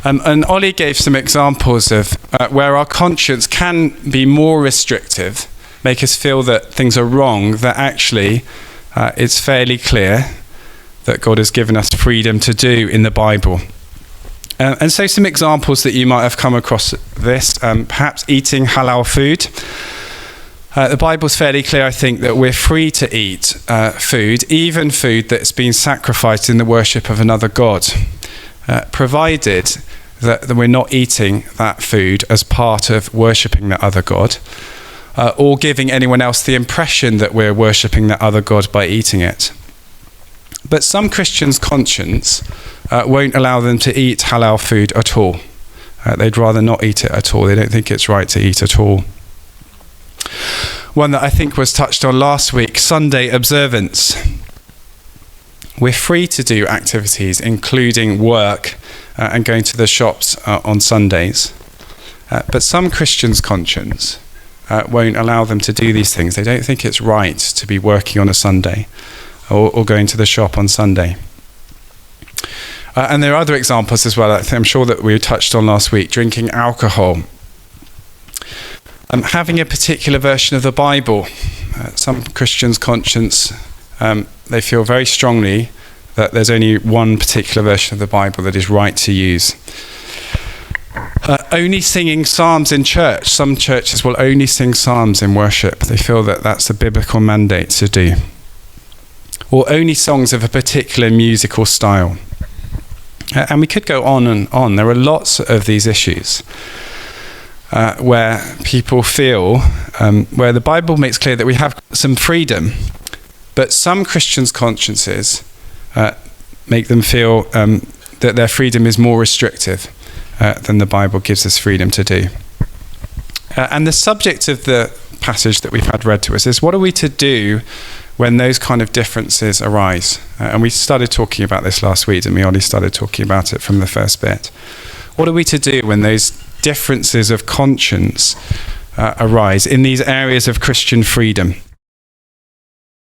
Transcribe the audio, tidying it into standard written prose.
And Ollie gave some examples of where our conscience can be more restrictive, make us feel that things are wrong, that actually it's fairly clear that God has given us freedom to do in the Bible. And so some examples that you might have come across this, perhaps eating halal food. The Bible's fairly clear, I think, that we're free to eat food, even food that's been sacrificed in the worship of another god, provided that we're not eating that food as part of worshipping that other god, or giving anyone else the impression that we're worshipping that other god by eating it. But some Christians' conscience won't allow them to eat halal food at all. They'd rather not eat it at all. They don't think it's right to eat at all. One that I think was touched on last week, Sunday observance. We're free to do activities, including work and going to the shops on Sundays. But some Christians' conscience won't allow them to do these things. They don't think it's right to be working on a Sunday or going to the shop on Sunday. And there are other examples as well. I'm sure that we touched on last week, drinking alcohol. Having a particular version of the Bible. Some Christians' conscience, they feel very strongly that there's only one particular version of the Bible that is right to use. Only singing psalms in church. Some churches will only sing psalms in worship. They feel that that's a biblical mandate to do. Or only songs of a particular musical style. And we could go on and on. There are lots of these issues where people feel, where the Bible makes clear that we have some freedom, but some Christians' consciences make them feel that their freedom is more restrictive than the Bible gives us freedom to do. And the subject of the passage that we've had read to us is, what are we to do when those kind of differences arise? And we started talking about this last week, and we already started talking about it from the first bit. What are we to do when those differences of conscience arise in these areas of Christian freedom?